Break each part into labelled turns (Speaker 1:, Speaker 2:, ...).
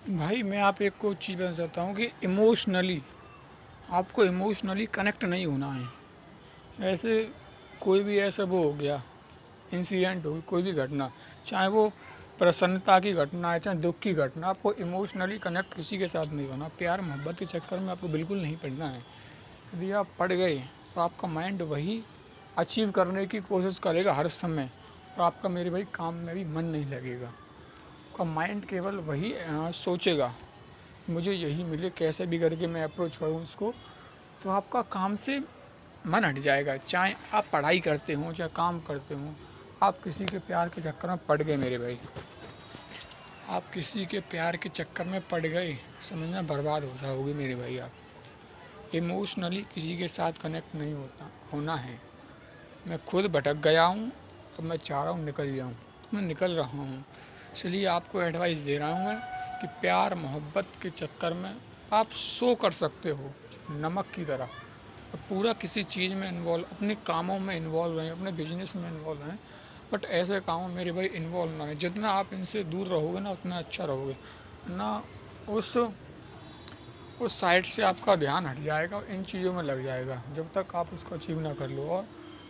Speaker 1: भाई मैं आप एक को चीज़ बताना चाहता हूँ कि इमोशनली आपको इमोशनली कनेक्ट नहीं होना है। ऐसे कोई भी ऐसा वो हो गया इंसिडेंट हो, कोई भी घटना, चाहे वो प्रसन्नता की घटना है चाहे दुख की घटना, आपको इमोशनली कनेक्ट किसी के साथ नहीं होना। प्यार मोहब्बत के चक्कर में आपको बिल्कुल नहीं पड़ना है। यदि आप पड़ गए तो आपका माइंड वही अचीव करने की कोशिश करेगा हर समय, और आपका मेरे भाई काम में भी मन नहीं लगेगा। आपका माइंड केवल वही सोचेगा मुझे यही मिले, कैसे भी करके मैं अप्रोच करूँ इसको, तो आपका काम से मन हट जाएगा। चाहे आप पढ़ाई करते हों चाहे काम करते हों, आप किसी के प्यार के चक्कर में पड़ गए मेरे भाई, आप किसी के प्यार के चक्कर में पड़ गए, समझना बर्बाद हो जाओगे मेरे भाई। आप इमोशनली किसी के साथ कनेक्ट नहीं होना है। मैं खुद भटक गया हूँ, अब मैं चाह रहा हूँ निकल जाऊँ, तो मैं निकल रहा हूँ। इसलिए आपको एडवाइस दे रहा हूँ मैं कि प्यार मोहब्बत के चक्कर में आप शो कर सकते हो नमक की तरह, और पूरा किसी चीज़ में इन्वॉल्व, अपने कामों में इन्वॉल्व रहें, अपने बिजनेस में इन्वॉल्व रहें, बट ऐसे कामों में मेरे भाई इन्वॉल्व ना रहें। जितना आप इनसे दूर रहोगे ना उतना अच्छा रहोगे ना, उस साइड से आपका ध्यान हट जाएगा, इन चीज़ों में लग जाएगा जब तक आप उसको अचीव ना कर लो, और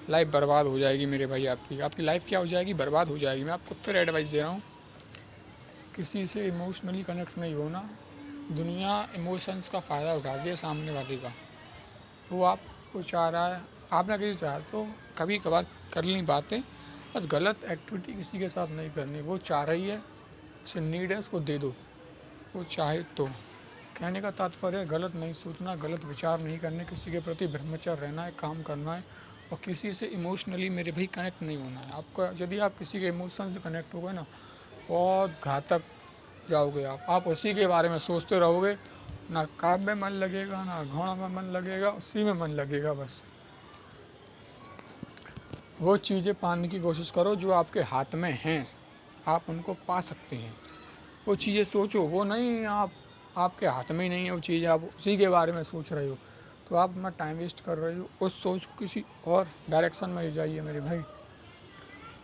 Speaker 1: लाइफ बर्बाद हो जाएगी मेरे भाई। आपकी लाइफ क्या हो जाएगी, बर्बाद हो जाएगी। मैं आपको फिर एडवाइस दे रहा हूँ, किसी से इमोशनली कनेक्ट नहीं होना। दुनिया इमोशंस का फ़ायदा उठाती है सामने वाले का, वो आपको चाह रहा है, आप ना किसी चाह तो कभी कभार कर ली बातें, बस गलत एक्टिविटी किसी के साथ नहीं करनी। वो चाह रही है, उसे नीड है, उसको दे दो, वो चाहे तो। कहने का तात्पर्य है गलत नहीं सोचना, गलत विचार नहीं करने, किसी के प्रति ब्रह्मचर्य रहना है, काम करना है, और किसी से इमोशनली मेरे भाई कनेक्ट नहीं होना है। आपका यदि आप किसी के इमोशन से कनेक्ट हो गए ना, बहुत घातक जाओगे आप उसी के बारे में सोचते रहोगे, ना काम में मन लगेगा ना घोड़ा में मन लगेगा, उसी में मन लगेगा बस। वो चीज़ें पाने की कोशिश करो जो आपके हाथ में हैं, आप उनको पा सकते हैं। वो चीज़ें सोचो, वो नहीं आपके हाथ में ही नहीं है वो चीज़, आप उसी के बारे में सोच रहे हो, तो आप अपना टाइम वेस्ट कर रहे हो। उस सोच को किसी और डायरेक्शन में ले जाइए मेरे भाई।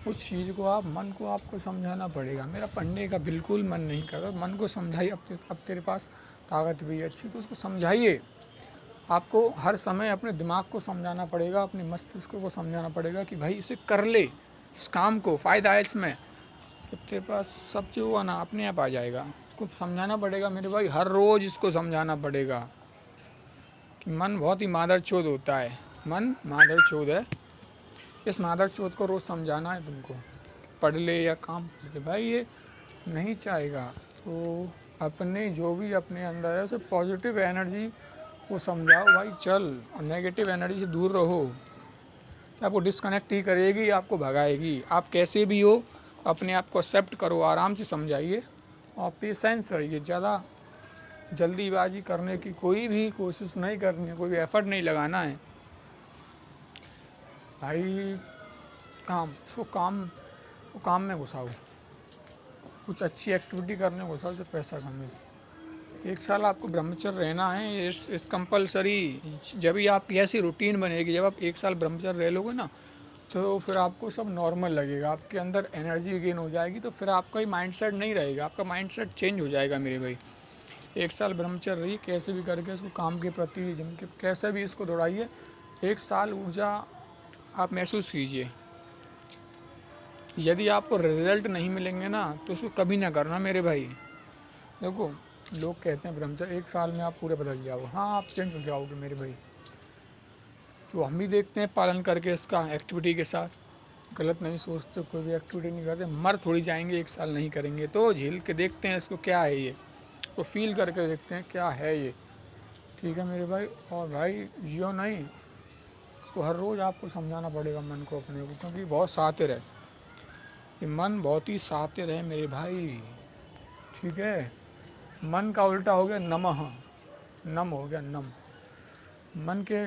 Speaker 1: उस चीज़ को मन को आपको समझाना पड़ेगा। मेरा पढ़ने का बिल्कुल मन नहीं करता, मन को समझाइए। अब तेरे पास ताकत भी है अच्छी, तो उसको समझाइए। आपको हर समय अपने दिमाग को समझाना पड़ेगा, अपने मस्तिष्क को समझाना पड़ेगा कि भाई इसे कर ले, इस काम को, फ़ायदा है इसमें। जब तेरे पास सब जो हुआ ना अपने आप आ जाएगा। इसको समझाना पड़ेगा मेरे भाई, हर रोज़ इसको समझाना पड़ेगा कि मन बहुत ही मादर चोद होता है, मन मादर चोद है। इस मादर चोद को रोज़ समझाना है तुमको, पढ़ ले या काम कर ले। भाई ये नहीं चाहेगा तो अपने जो भी अपने अंदर है उसे पॉजिटिव एनर्जी को समझाओ भाई, चल, और नेगेटिव एनर्जी से दूर रहो। आपको डिस्कनेक्ट ही करेगी, आपको भगाएगी। आप कैसे भी हो अपने आप को एक्सेप्ट करो, आराम से समझाइए और पेशेंस रहिए। ज़्यादा जल्दीबाजी करने की कोई भी कोशिश नहीं करनी है, कोई भी एफर्ट नहीं लगाना है भाई। काम में घुसाओ, कुछ अच्छी एक्टिविटी करने को घुसाओ, उससे पैसा कमाओ। 1 साल आपको ब्रह्मचर्य रहना है, इस कंपलसरी। जब भी आपकी ऐसी रूटीन बनेगी, जब आप 1 साल ब्रह्मचर्य रह लोगे ना, तो फिर आपको सब नॉर्मल लगेगा, आपके अंदर एनर्जी गेन हो जाएगी, तो फिर आपका ही माइंडसेट नहीं रहेगा, आपका माइंडसेट चेंज हो जाएगा मेरे भाई। 1 साल ब्रह्मचर्य रहिए, कैसे भी करके इसको काम के प्रति जम के कैसे भी इसको दौड़ाइए। 1 साल ऊर्जा आप महसूस कीजिए। यदि आपको रिजल्ट नहीं मिलेंगे ना तो उसको कभी ना करना मेरे भाई। देखो, लोग कहते हैं ब्रह्मचर्य 1 साल में आप पूरे बदल जाओगे। हाँ, आप चेंज हो जाओगे मेरे भाई। तो हम भी देखते हैं पालन करके इसका एक्टिविटी के साथ, गलत नहीं सोचते, कोई भी एक्टिविटी नहीं करते, मर थोड़ी जाएंगे 1 साल नहीं करेंगे। तो झेल के देखते हैं इसको क्या है, ये तो फील करके देखते हैं क्या है ये। ठीक है मेरे भाई। और भाई जियो नहीं, इसको हर रोज़ आपको समझाना पड़ेगा मन को अपने को, क्योंकि बहुत शातिर है ये मन, बहुत ही शातिर है मेरे भाई। ठीक है, मन का उल्टा हो गया नमः, नम हो गया नम। मन के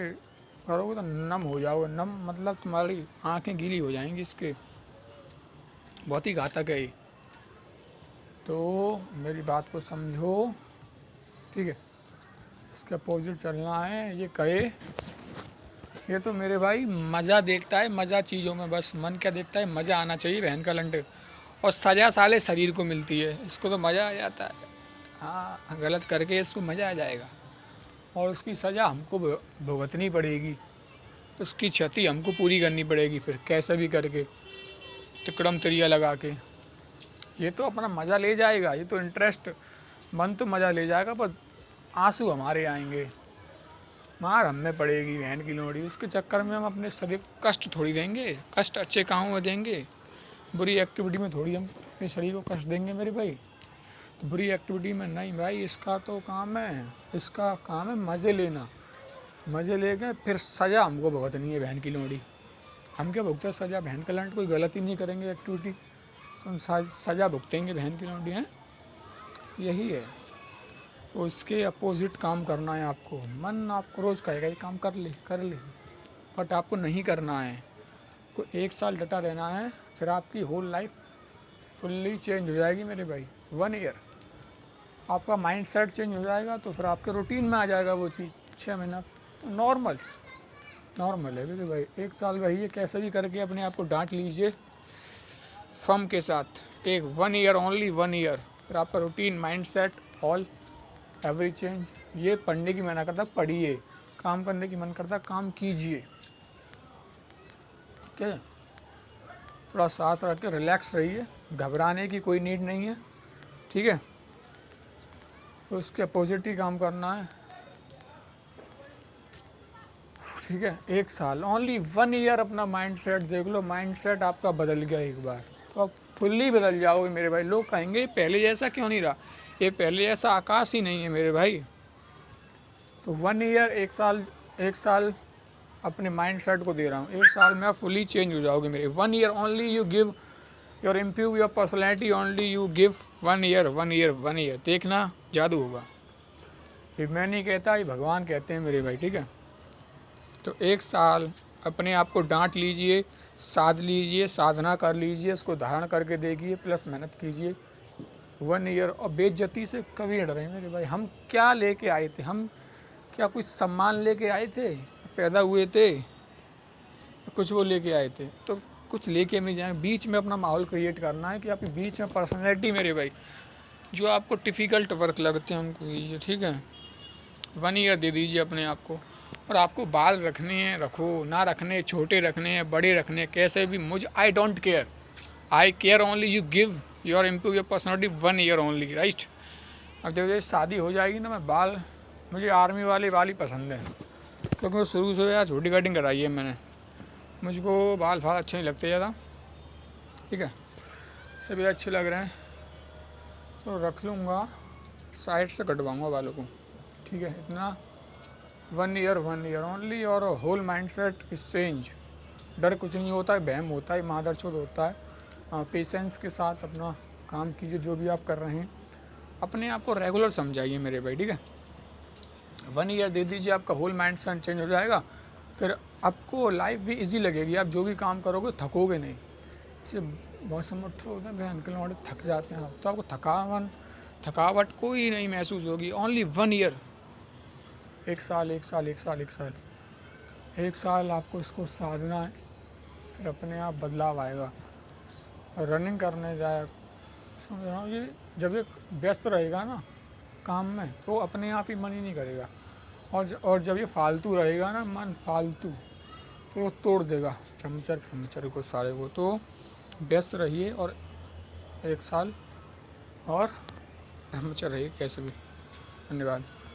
Speaker 1: करोगे तो नम हो जाओगे। नम मतलब तुम्हारी आंखें गीली हो जाएंगी इसके, बहुत ही घातक है ये। तो मेरी बात को समझो, ठीक है, इसके अपोजिट चलना है। ये कहे, ये तो मेरे भाई मज़ा देखता है, मज़ा चीज़ों में, बस मन क्या देखता है, मज़ा आना चाहिए बहन का लंटे, और सजा साले शरीर को मिलती है, इसको तो मज़ा आ जाता है। हाँ गलत करके इसको मज़ा आ जाएगा और उसकी सज़ा हमको भुगतनी पड़ेगी, उसकी क्षति हमको पूरी करनी पड़ेगी फिर कैसे भी करके तिकड़म तिरिया लगा के। ये तो अपना मज़ा ले जाएगा, ये तो इंटरेस्ट मन तो मज़ा ले जाएगा, पर आंसू हमारे आएंगे, मार हम में पड़ेगी बहन की लोड़ी। उसके चक्कर में हम अपने शरीर को कष्ट थोड़ी देंगे, कष्ट अच्छे कामों में देंगे, बुरी एक्टिविटी में थोड़ी हम अपने शरीर को कष्ट देंगे मेरे भाई। तो बुरी एक्टिविटी में नहीं भाई, इसका तो काम है, इसका काम है मज़े लेना, मज़े लेके फिर सज़ा हमको भुगतनी है बहन की लोड़ी। हम क्या भुगते सज़ा, बहन का लंट कोई गलती नहीं करेंगे एक्टिविटी तो हम सज़ा भुगतेंगे बहन की लोड़ी हैं, यही है। तो इसके अपोजिट काम करना है आपको। मन आपको रोज़ कहेगा ये काम कर ले, बट आपको नहीं करना है। को 1 साल डटा रहना है, फिर आपकी होल लाइफ फुल्ली चेंज हो जाएगी मेरे भाई। 1 ईयर आपका माइंड सेट चेंज हो जाएगा, तो फिर आपके रूटीन में आ जाएगा वो चीज़। 6 महीना नॉर्मल है मेरे भाई। 1 साल रहिए, कैसे भी करके अपने आप को डांट लीजिए फम के साथ। 1 ईयर ओनली 1 ईयर, फिर आपका routine, mind set, all every change. ये पढ़ने की मना करता पढ़िए, काम करने की मन करता काम कीजिए, ठीक है। थोड़ा सांस रख के रिलैक्स रहिए, घबराने की कोई नीड नहीं है, ठीक है। तो उसके अपोजिट ही काम करना है, ठीक है। 1 साल ओनली 1 ईयर अपना माइंड सेट देख लो। माइंड सेट आपका बदल गया एक बार तो आप फुल्ली बदल जाओगे मेरे भाई। लोग कहेंगे पहले जैसा क्यों नहीं रहा, ये पहले जैसा आकाश ही नहीं है मेरे भाई। तो 1 ईयर 1 साल अपने माइंड सेट को दे रहा हूँ। 1 साल में आप फुली चेंज हो जाओगे मेरे। 1 year only you give your improve your personality, only you give 1 year. देखना जादू होगा। ये मैं नहीं कहता, ये भगवान कहते हैं मेरे भाई, ठीक है। तो 1 साल अपने आप को डांट लीजिए, साध लीजिए, साधना कर लीजिए, इसको धारण करके देखिए, प्लस मेहनत कीजिए। 1 ईयर और बेइज्जती से कभी नहीं डरे मेरे भाई। हम क्या लेके आए थे, हम क्या कुछ सम्मान लेके आए थे, पैदा हुए थे कुछ वो लेके आए थे, तो कुछ लेके हम नहीं जाएंगे। बीच में अपना माहौल क्रिएट करना है कि आपके बीच में पर्सनैलिटी मेरे भाई, जो आपको डिफ़िकल्ट वर्क लगते हैं उनको कीजिए, ठीक है। 1 ईयर दे दीजिए अपने आप को। और आपको बाल रखने हैं रखो, ना रखने, छोटे रखने हैं, बड़े रखने हैं, कैसे भी, मुझे I don't care, I care only you give your improve your personality 1 year only, right. अब जब ये शादी हो जाएगी ना, मैं बाल, मुझे आर्मी वाले बाल ही पसंद हैं, क्योंकि शुरू से यार छोटी कटिंग कराई है मैंने, मुझको बाल अच्छे नहीं लगते ज़्यादा, ठीक है। सभी अच्छे लग रहे हैं तो रख लूँगा, साइड से कटवाऊँगा बालों को, ठीक है। इतना 1 ईयर ओनली, और whole mind set is change. डर कुछ नहीं होता है, वहम होता है, मादरचोद होता है। पेशेंस के साथ अपना काम कीजिए, जो भी आप कर रहे हैं अपने आप को रेगुलर समझाइए मेरे भाई, ठीक है। 1 ईयर दे दीजिए, आपका होल माइंड सेट चेंज हो जाएगा, फिर आपको लाइफ भी इजी लगेगी। आप जो भी काम करोगे थकोगे नहीं। इसे बहुत से मुठ्ठे होते हैं बहन के लोग थक जाते हैं, तो आपको थकावट कोई नहीं महसूस होगी। ओनली 1 ईयर, 1 साल आपको इसको साधना है, फिर अपने आप बदलाव आएगा। रनिंग करने जाए, समझ रहा हूँ, ये जब ये व्यस्त रहेगा ना काम में, तो अपने आप ही मन ही नहीं करेगा। और जब ये फालतू रहेगा ना, मन फालतू, तो वो तोड़ देगा फर्नीचर को सारे को। तो व्यस्त रहिए और 1 साल और ब्रह्मचर्य रहिए कैसे भी। धन्यवाद।